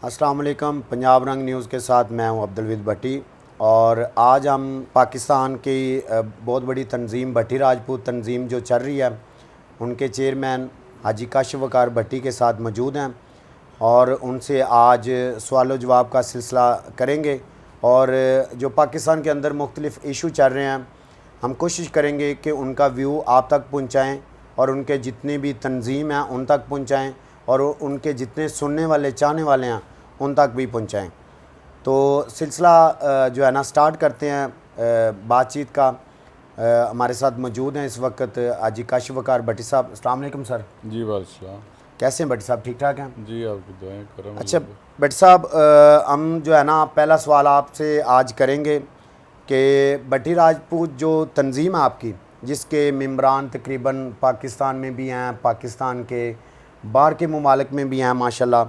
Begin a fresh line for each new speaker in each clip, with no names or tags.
अस्सलाम वालेकुम। पंजाब रंग न्यूज़ के साथ मैं हूं अब्दुलवीद भट्टी और आज हम पाकिस्तान की बहुत बड़ी तंजीम भट्टी राजपूत तंजीम जो चल रही है उनके चेयरमैन हाजी काशिफ वकार भट्टी के साथ मौजूद हैं और उनसे आज सवाल जवाब का सिलसिला करेंगे। और जो पाकिस्तान के अंदर मुख्तलिफ़ इशू चल रहे हैं हम कोशिश करेंगे कि उनका व्यू आप तक पहुँचाएँ और उनके जितने भी तंजीम हैं उन तक पहुँचाएँ और उनके जितने सुनने वाले चाहने वाले हैं उन तक भी पहुँचाएँ। तो सिलसिला जो है ना स्टार्ट करते हैं बातचीत का। हमारे साथ मौजूद हैं इस वक्त हाजी काशिफ वकार भट्टी साहब। अस्सलाम वालेकुम सर।
जी वालेकुम।
कैसे हैं भट्टी साहब, ठीक ठाक हैं?
जी आपकी दुआएं करम।
अच्छा भट्टी साहब, हम जो है ना पहला सवाल आपसे आज करेंगे कि भट्टी राजपूत जो तंजीम है आपकी, जिसके मेम्बरान तकरीबन पाकिस्तान में भी हैं, पाकिस्तान के बाहर के ममालिक में भी हैं माशाल्लाह,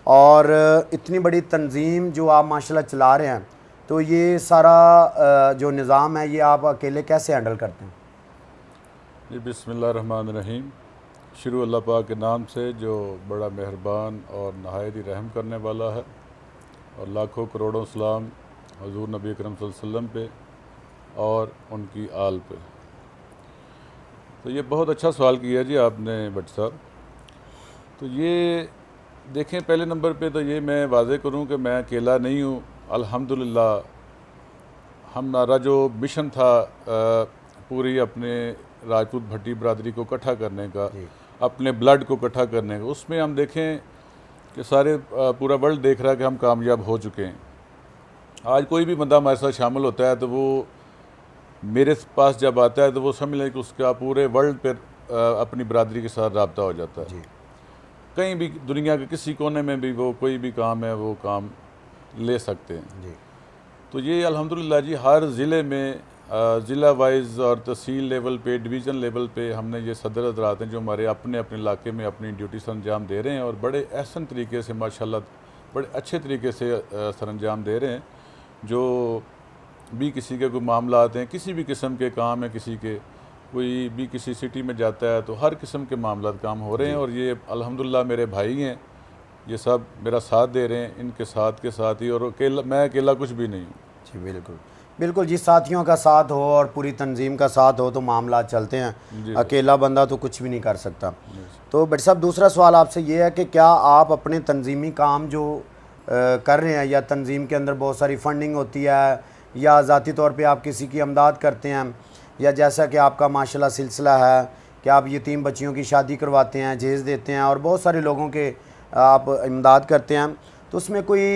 और इतनी बड़ी तंजीम जो आप माशाल्लाह चला रहे हैं, तो ये सारा जो निज़ाम है ये आप अकेले कैसे हैंडल करते हैं?
जी बिस्मिल्लाहिर्रहमानिर्रहीम। शुरू अल्लाह पाक के नाम से जो बड़ा मेहरबान और नहायत ही रहम करने वाला है, और लाखों करोड़ों सलाम हुज़ूर नबी अकरम सल्लल्लाहु अलैहि वसल्लम पे और उनकी आल पे। तो ये बहुत अच्छा सवाल किया जी आपने भट्ट साहब। तो ये देखें, पहले नंबर पे तो ये मैं वाज़े करूं कि मैं अकेला नहीं हूं। अल्हम्दुलिल्लाह हमारा जो मिशन था पूरी अपने राजपूत भट्टी बरादरी को इकट्ठा करने का, अपने ब्लड को इकट्ठा करने का, उसमें हम देखें कि सारे पूरा वर्ल्ड देख रहा है कि हम कामयाब हो चुके हैं। आज कोई भी बंदा हमारे साथ शामिल होता है तो वो मेरे पास जब आता है तो वो समझ लें कि उसका पूरे वर्ल्ड पर अपनी बरादरी के साथ रब्ता हो जाता है। कहीं भी दुनिया के किसी कोने में भी वो कोई भी काम है वो काम ले सकते हैं
जी।
तो ये अल्हम्दुलिल्लाह जी हर ज़िले में ज़िला वाइज और तहसील लेवल पे, डिवीज़न लेवल पे हमने ये सदर हज़रात हैं जो हमारे अपने अपने इलाके में अपनी ड्यूटी सर अंजाम दे रहे हैं, और बड़े एहसन तरीके से माशाल्लाह बड़े अच्छे तरीके से सर अंजाम दे रहे हैं। जो भी किसी के कोई मामला आते हैं, किसी भी किस्म के काम है, किसी के कोई भी किसी सिटी में जाता है तो हर किस्म के मामला काम हो रहे हैं। और ये अल्हम्दुलिल्लाह मेरे भाई हैं, ये सब मेरा साथ दे रहे हैं, इनके साथ के साथ ही, और अकेला मैं अकेला कुछ भी नहीं हूँ।
जी बिल्कुल बिल्कुल जी, साथियों का साथ हो और पूरी तंजीम का साथ हो तो मामला चलते हैं, अकेला बंदा तो कुछ भी नहीं कर सकता। तो भट्ट साहब, दूसरा सवाल आपसे ये है कि क्या आप अपने तंजीमी काम जो कर रहे हैं, या तंजीम के अंदर बहुत सारी फंडिंग होती है, या ज़ाती तौर पे आप किसी की इमदाद करते हैं, या जैसा कि आपका माशाल्लाह सिलसिला है कि आप यतीम बच्चियों की शादी करवाते हैं, जहेज़ देते हैं और बहुत सारे लोगों के आप इमदाद करते हैं, तो उसमें कोई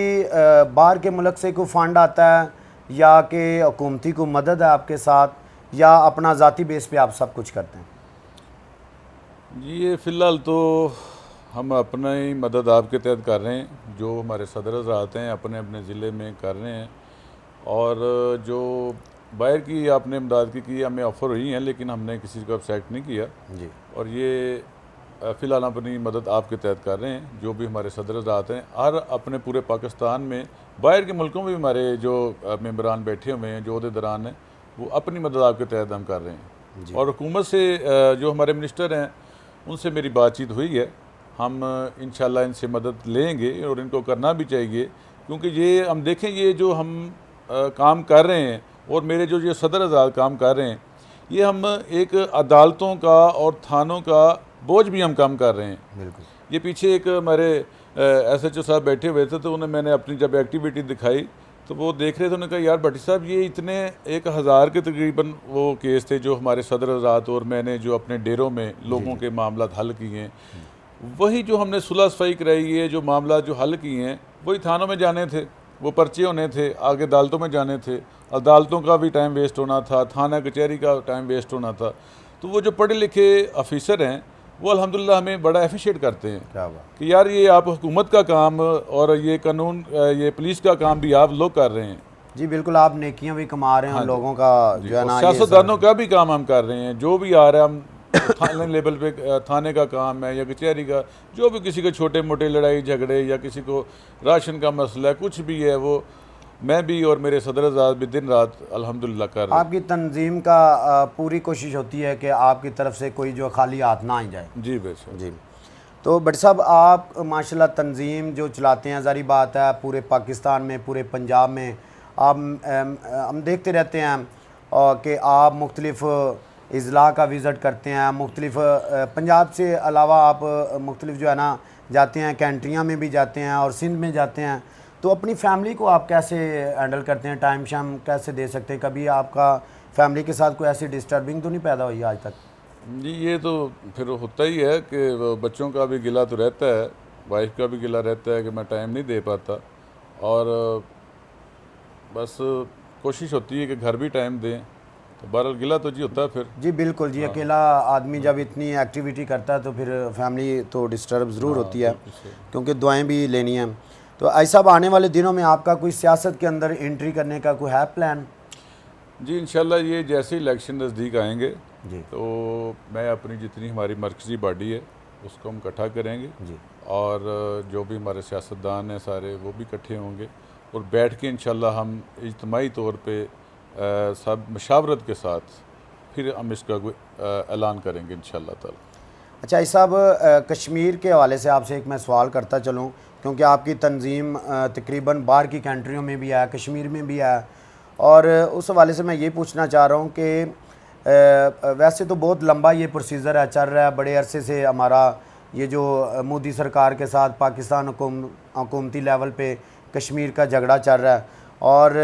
बाहर के मुल्क से कोई फ़ंड आता है या कि हुकूमती को मदद है आपके साथ, या अपना ज़ाती बेस पे आप सब कुछ करते हैं?
जी ये फ़िलहाल तो हम अपना ही मदद आपके तहत कर रहे हैं, जो हमारे सदर हज़रात हैं अपने अपने ज़िले में कर रहे हैं। और जो बाहर की आपने इमदाद की हमें ऑफ़र हुई हैं, लेकिन हमने किसी को एक्सेप्ट नहीं किया
जी।
और ये फ़िलहाल अपनी मदद आपके तहत कर रहे हैं। जो भी हमारे सदर हज़रात हैं हर अपने पूरे पाकिस्तान में, बाहर के मुल्कों में भी हमारे जो मेम्बरान बैठे हुए हैं, जो अहदेदारान हैं, वो अपनी मदद आपके तहत हम कर रहे हैं। और हुकूमत से जो हमारे मिनिस्टर हैं उनसे मेरी बातचीत हुई है, हम इंशाल्लाह इनसे मदद लेंगे और इनको करना भी चाहिए, क्योंकि ये हम देखें ये जो हम काम कर रहे हैं और मेरे जो ये सदर हज़रात काम कर रहे हैं, ये हम एक अदालतों का और थानों का बोझ भी हम कम कर रहे हैं।
बिल्कुल।
ये पीछे एक हमारे SHO साहब बैठे हुए थे, तो उन्हें मैंने अपनी जब एक्टिविटी दिखाई तो वो देख रहे थे, उन्होंने कहा यार भट्टी साहब ये इतने 1000 के तकरीबन वो केस थे जो हमारे सदर हज़रात और मैंने जो अपने डेरों में लोगों के मामला हल किए हैं, वही जो हमने सुलह सफाई कराई है, जो मामला जो हल किए हैं वही थानों में जाने थे, वो पर्चे होने थे, आगे अदालतों में जाने थे, अदालतों का भी टाइम वेस्ट होना था, थाना कचहरी का टाइम वेस्ट होना था। तो वो जो पढ़े लिखे ऑफिसर हैं वो अल्हम्दुलिल्लाह हमें बड़ा एफिशिएट करते हैं।
क्या बात
कि यार ये आप हुकूमत का काम और ये कानून ये पुलिस का काम भी आप लोग कर रहे हैं।
जी बिल्कुल, आप नेकियां भी कमा रहे हैं।
हाँ
उन लोगों का जो है ना,
सियासतदानों का भी काम हम कर रहे हैं, जो भी आ रहा है हम थाने लेवल पे, थाने का काम है या कचहरी का, जो भी किसी के छोटे मोटे लड़ाई झगड़े या किसी को राशन का मसला है, कुछ भी है, वो मैं भी और मेरे सदर हज़रात भी दिन रात अल्हम्दुलिल्लाह कर रहे हैं।
आपकी तंजीम का पूरी कोशिश होती है कि आपकी तरफ से कोई जो खाली हाथ ना आ जाए।
जी बेशक।
जी। तो भट्ट साहब, आप माशाल्लाह तंजीम जो चलाते हैं, ज़ाहिर बात है पूरे पाकिस्तान में, पूरे पंजाब में आप हम देखते रहते हैं कि आप मुख्तलिफ़ अज़ला का विज़िट करते हैं, मुख्तलिफ़ पंजाब से अलावा आप मुख्तलिफ़ जो है ना जाते हैं, कंट्रियाँ में भी जाते हैं और सिंध में जाते हैं। तो अपनी फैमिली को आप कैसे हैंडल करते हैं, टाइम शाम कैसे दे सकते हैं? कभी आपका फैमिली के साथ कोई ऐसी डिस्टर्बिंग तो नहीं पैदा हुई आज तक?
जी, ये तो फिर होता ही है कि बच्चों का भी गिला तो रहता है, वाइफ का भी गिला रहता है कि मैं टाइम नहीं दे पाता, और बस कोशिश होती है कि घर भी टाइम दें, तो बहरहाल गिला तो जी होता है फिर।
जी बिल्कुल जी, अकेला आदमी जब इतनी एक्टिविटी करता है तो फिर फैमिली तो डिस्टर्ब ज़रूर होती है, क्योंकि दुआएं भी लेनी हैं। तो ऐसा आने वाले दिनों में आपका कोई सियासत के अंदर एंट्री करने का कोई है प्लान?
जी इंशाल्लाह, ये जैसे ही इलेक्शन नज़दीक आएंगे
जी
तो मैं अपनी जितनी हमारी मरकज़ी बॉडी है उसको हम इकट्ठा करेंगे,
जी
और जो भी हमारे सियासतदान हैं सारे वो भी इकट्ठे होंगे, और बैठ के इंशाल्लाह हम इज्तिमाई तौर पे सब मशावरत के साथ फिर हम इसका कोई ऐलान करेंगे इंशाल्लाह ताला।
अच्छा इस साहब, कश्मीर के हवाले से आपसे एक मैं सवाल करता चलूँ, क्योंकि आपकी तंजीम तकरीबन बाहर की कंट्रियों में भी है, कश्मीर में भी है, और उस हवाले से मैं ये पूछना चाह रहा हूँ कि वैसे तो बहुत लंबा ये प्रोसीजर है, चल रहा है बड़े अरसे से हमारा ये जो मोदी सरकार के साथ पाकिस्तान हुकूमती लेवल पे कश्मीर का झगड़ा चल रहा है, और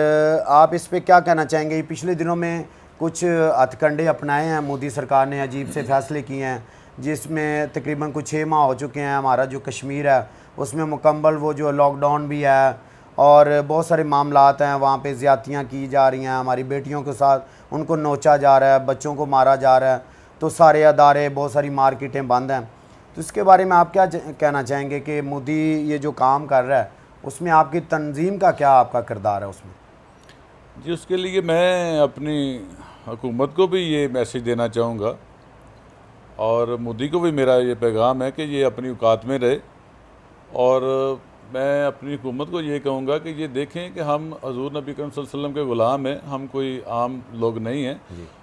आप इस पे क्या कहना चाहेंगे? पिछले दिनों में कुछ हथकंडे अपनाए हैं मोदी सरकार ने, अजीब से फैसले किए हैं, जिसमें तकरीबन कुछ 6 माह हो चुके हैं, हमारा जो कश्मीर है उसमें मुकम्मल वो जो लॉकडाउन भी है, और बहुत सारे मामलात हैं वहाँ पे, ज़्यादतियाँ की जा रही हैं, हमारी बेटियों के साथ उनको नोचा जा रहा है, बच्चों को मारा जा रहा है, तो सारे अदारे, बहुत सारी मार्केटें बंद हैं। तो इसके बारे में आप क्या कहना चाहेंगे कि मोदी ये जो काम कर रहा है उसमें आपकी तंजीम का क्या आपका किरदार है उसमें?
जी, उसके लिए मैं अपनी हुकूमत को भी ये मैसेज देना चाहूँगा, और मोदी को भी मेरा ये पैगाम है कि ये अपनी औकात में रहे, और मैं अपनी हुकूमत को ये कहूँगा कि ये देखें कि हम हजूर नबी करीम सल्लल्लाहु अलैहि वसल्लम के ग़ुलाम हैं, हम कोई आम लोग नहीं हैं।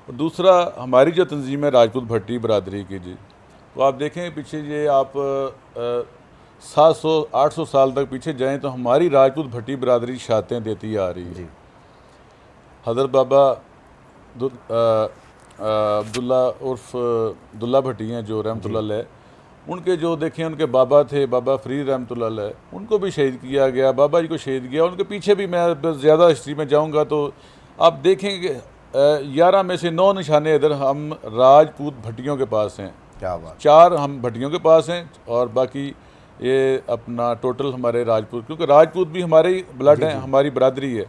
और दूसरा, हमारी जो तंजीम है राजपूत भट्टी बरदरी की जी, तो आप देखें पीछे ये आप 700-800 साल तक पीछे जाएं तो हमारी राजपूत भट्टी बरदरी शातें देती आ रही है। हज़रत बाबा अब्दुल्ला उर्फ दुल्ला भट्टी हैं जो रहमतुल्लाह अलैह, उनके जो देखें उनके बाबा थे, बाबा फरीद रहमतुल्लाह अलैह, उनको भी शहीद किया गया, बाबा जी को शहीद किया। उनके पीछे भी मैं ज़्यादा हिस्ट्री में जाऊंगा तो आप देखेंगे 11 में से 9 निशाने इधर हम राजपूत भट्टियों के पास हैं।
क्या बात?
4 हम भट्टियों के पास हैं, और बाकी ये अपना टोटल हमारे राजपूत, क्योंकि राजपूत भी हमारे ही ब्लड हैं, हमारी बरादरी है,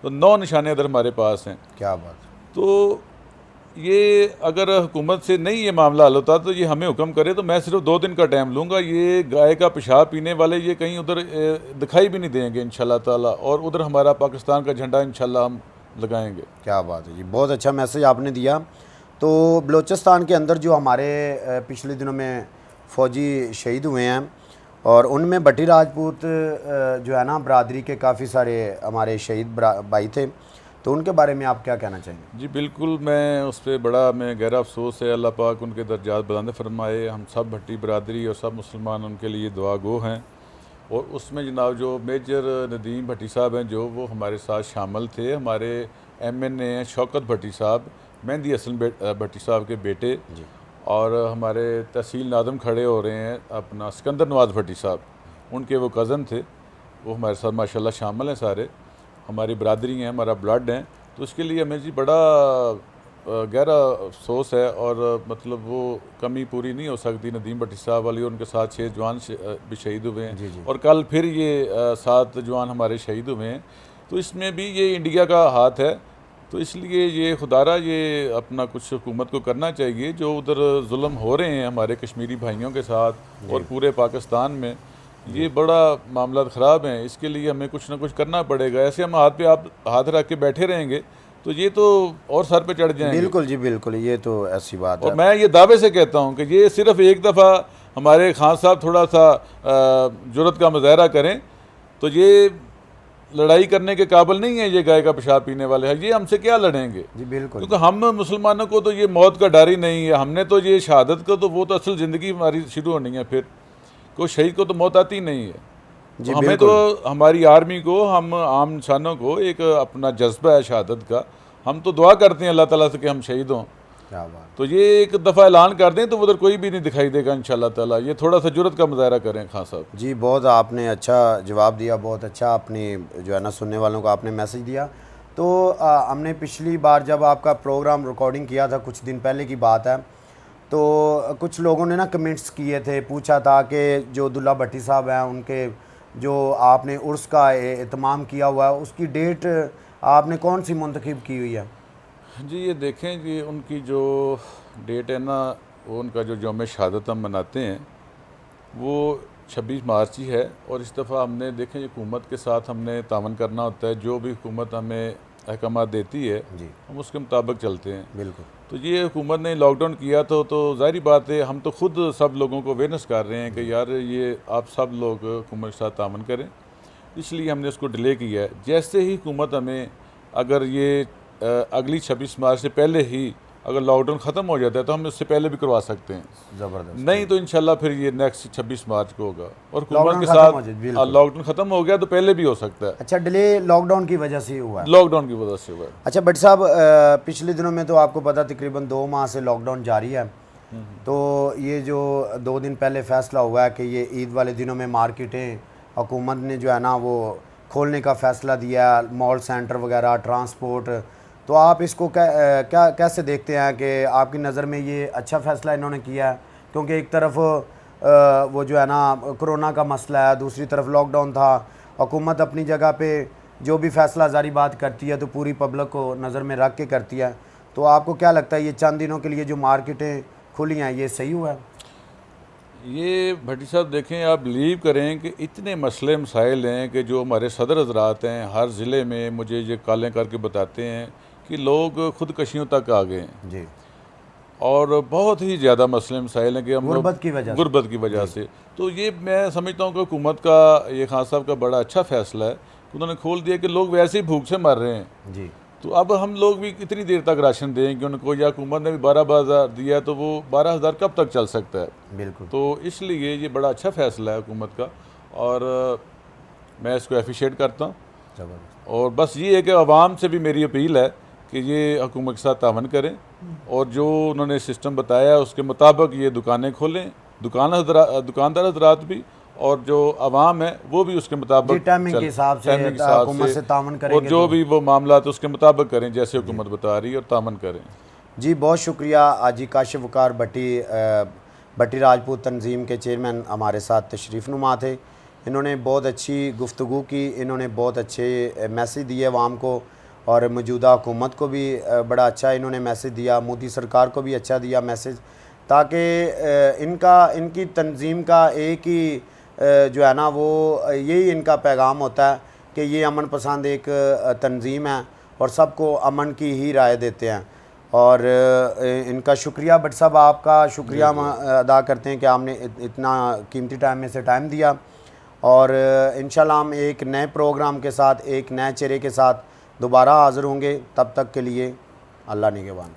तो 9 निशाने इधर हमारे पास हैं।
क्या बात?
तो ये अगर हुकूमत से नहीं ये मामला हल होता तो ये हमें हुक्म करे तो मैं सिर्फ 2 दिन का टाइम लूँगा। ये गाय का पेशाब पीने वाले ये कहीं उधर दिखाई भी नहीं देंगे इंशाल्लाह ताला, और उधर हमारा पाकिस्तान का झंडा इंशाल्लाह हम लगाएंगे।
क्या बात है जी, बहुत अच्छा मैसेज आपने दिया। तो बलूचिस्तान के अंदर जो हमारे पिछले दिनों में फ़ौजी शहीद हुए हैं, और उनमें भट्टी राजपूत जो है ना बरादरी के काफ़ी सारे हमारे शहीद भाई थे, तो उनके बारे में आप क्या कहना चाहेंगे?
जी बिल्कुल, मैं उस पर बड़ा मैं गहरा अफसोस है। अल्लाह पाक उनके दर्जात बुलंद फरमाए। हम सब भट्टी बरादरी और सब मुसलमान उनके लिए दुआ गो हैं। और उसमें जनाब जो मेजर नदीम भट्टी साहब हैं जो वो हमारे साथ शामिल थे, हमारे MNA हैं शौकत भट्टी साहब, मेहंदी हसन भट्टी साहब के बेटे, और हमारे तहसील नादम खड़े हो रहे हैं अपना सिकंदर नवाज भट्टी साहब, उनके वो कज़न थे, वो हमारे साथ माशाल्लाह शामिल हैं, सारे हमारी बरादरी हैं, हमारा ब्लड हैं। तो उसके लिए हमें जी बड़ा गहरा अफसोस है, और मतलब वो कमी पूरी नहीं हो सकती नदीम भट्टी साहब वाली। उनके साथ 6 जवान भी शहीद हुए हैं, और कल फिर ये 7 जवान हमारे शहीद हुए हैं। तो इसमें भी ये इंडिया का हाथ है, तो इसलिए ये खुदारा ये अपना कुछ हुकूमत को करना चाहिए। जो उधर जुल्म हो रहे हैं हमारे कश्मीरी भाइयों के साथ और पूरे पाकिस्तान में, ये बड़ा मामला ख़राब हैं। इसके लिए हमें कुछ ना कुछ करना पड़ेगा। ऐसे हम हाथ पे आप हाथ रख के बैठे रहेंगे तो ये तो और सर पे चढ़ जाएंगे।
बिल्कुल जी बिल्कुल, ये तो ऐसी बात है।
और मैं ये दावे से कहता हूँ कि ये सिर्फ एक दफ़ा हमारे खान साहब थोड़ा सा जुर्रत का मुजाहरा करें तो ये लड़ाई करने के काबिल नहीं है। ये गाय का पेशाब पीने वाले हैं, ये हमसे क्या लड़ेंगे
जी बिल्कुल,
क्योंकि हम मुसलमानों को तो ये मौत का डर ही नहीं है। हमने तो ये शहादत को तो वो तो असल ज़िंदगी हमारी शुरू होनी है फिर। को शहीद को तो मौत आती नहीं है।
जी
तो हमें तो हमारी आर्मी को, हम आम इंसानों को एक अपना जज्बा है शहादत का, हम तो दुआ करते हैं अल्लाह ताला से कि हम शहीद हों।
क्या बात।
तो ये एक दफ़ा ऐलान कर दें तो उधर कोई भी नहीं दिखाई देगा इंशाअल्लाह ताला। ये थोड़ा सा जुर्रत का मुजाहरा करें खान साहब।
जी बहुत आपने अच्छा जवाब दिया, बहुत अच्छा अपनी जो है ना सुनने वालों को आपने मैसेज दिया। तो हमने पिछली बार जब आपका प्रोग्राम रिकॉर्डिंग किया था, कुछ दिन पहले की बात है, तो कुछ लोगों ने ना कमेंट्स किए थे, पूछा था कि जो दुल्ला भट्टी साहब हैं उनके जो आपने उर्स का एहतमाम किया हुआ है उसकी डेट आपने कौन सी मुंतखब की हुई है?
जी ये देखें कि उनकी जो डेट है ना, वो उनका जो यौम शहादत हम मनाते हैं वो 26 मार्च ही है। और इस दफ़ा हमने देखें हुकूमत के साथ हमने तावन करना होता है, जो भी हुकूमत हमें अहकाम देती है
जी
हम उसके मुताबिक चलते हैं।
बिल्कुल।
तो ये हुकूमत ने लॉकडाउन किया तो ज़ाहिर बात है हम तो खुद सब लोगों को अवेयरनेस कर रहे हैं कि यार ये आप सब लोग हुकूमत के साथ तावन करें, इसलिए हमने उसको डिले किया है। जैसे ही हुकूमत हमें अगर ये अगली 26 मार्च से पहले ही अगर लॉकडाउन ख़त्म हो जाता है तो हम उससे पहले भी करवा सकते हैं,
ज़बरदस्त।
नहीं तो इंशाल्लाह फिर ये नेक्स्ट 26 मार्च को होगा। और हुकूमत
लॉकडाउन
के
खत्म हो जाए,
साथ
बिल्कुल।
लॉकडाउन ख़त्म हो गया तो पहले भी हो सकता है।
अच्छा, डिले लॉकडाउन की वजह से हुआ है?
लॉकडाउन की वजह से हुआ है।
अच्छा भट्ट साहब, पिछले दिनों में तो आपको पता तकरीबन 2 माह से लॉकडाउन जारी है, तो ये जो 2 दिन पहले फ़ैसला हुआ है कि ये ईद वाले दिनों में मार्केटें हुकूमत ने जो है ना वो खोलने का फ़ैसला दिया, मॉल सेंटर वगैरह, ट्रांसपोर्ट, तो आप इसको क्या कैसे देखते हैं कि आपकी नज़र में ये अच्छा फ़ैसला इन्होंने किया है? क्योंकि एक तरफ वो जो है ना कोरोना का मसला है, दूसरी तरफ लॉकडाउन था, हुकूमत अपनी जगह पे जो भी फ़ैसला जारी बात करती है तो पूरी पब्लिक को नज़र में रख के करती है। तो आपको क्या लगता है ये चंद दिनों के लिए जो मार्केटें खुली हैं ये सही हुआ है?
ये भट्टी साहब देखें, आप बिलीव करें कि इतने मसले मसाइल हैं कि जो हमारे सदर हजरात हैं हर ज़िले में मुझे ये कॉलें करके बताते हैं कि लोग ख़ुदकशियों तक आ गए हैं
जी।
और बहुत ही ज़्यादा मसले मसाइल हैं कि हम
गुर्बत की वजह से।
गुर्बत की वजह से। तो ये मैं समझता हूँ कि हुकूमत का, ये खान साहब का बड़ा अच्छा फ़ैसला है कि उन्होंने खोल दिया कि लोग वैसे ही भूख से मर रहे हैं।
जी
तो अब हम लोग भी कितनी देर तक राशन देंगे उनको, या हुकूमत ने भी 12,000 दिया है तो वो 12,000 कब तक चल सकता है?
बिल्कुल।
तो इसलिए ये बड़ा अच्छा फ़ैसला है हुकूमत का और मैं इसको एप्रिशिएट करता हूँ।
ज़बरदस्त।
और बस ये है कि आवाम से भी मेरी अपील है कि ये हुकूमत के साथ तावन करें और जो उन्होंने सिस्टम बताया उसके मुताबिक ये दुकानें खोलें, दुकानदार हजरात भी, और जो आवाम है वो भी उसके मुताबिक
टाइमिंग के हिसाब से हुकूमत से तावन करेंगे
और जो भी वो मामला है उसके मुताबिक करें जैसे हुकूमत बता रही है और तावन करें।
जी बहुत शुक्रिया। हाजी काशिफ वकार भट्टी राजपूत तंजीम के चेयरमैन हमारे साथ तशरीफ़ नुमा थे। इन्होंने बहुत अच्छी गुफ्तगू की, इन्होंने बहुत अच्छे मैसेज दिए आवाम को और मौजूदा हुकूमत को भी बड़ा अच्छा इन्होंने मैसेज दिया, मोदी सरकार को भी अच्छा दिया मैसेज, ताकि इनकी तंजीम का एक ही जो है ना वो यही इनका पैगाम होता है कि ये अमन पसंद एक तंजीम है और सबको अमन की ही राय देते हैं। और इनका शुक्रिया भट्ट साहब, आपका शुक्रिया अदा करते हैं कि आपने इतना कीमती टाइम में से टाइम दिया। और इंशाल्लाह हम एक नए प्रोग्राम के साथ, एक नए चेहरे के साथ दोबारा हाज़िर होंगे। तब तक के लिए अल्लाह निगहबान।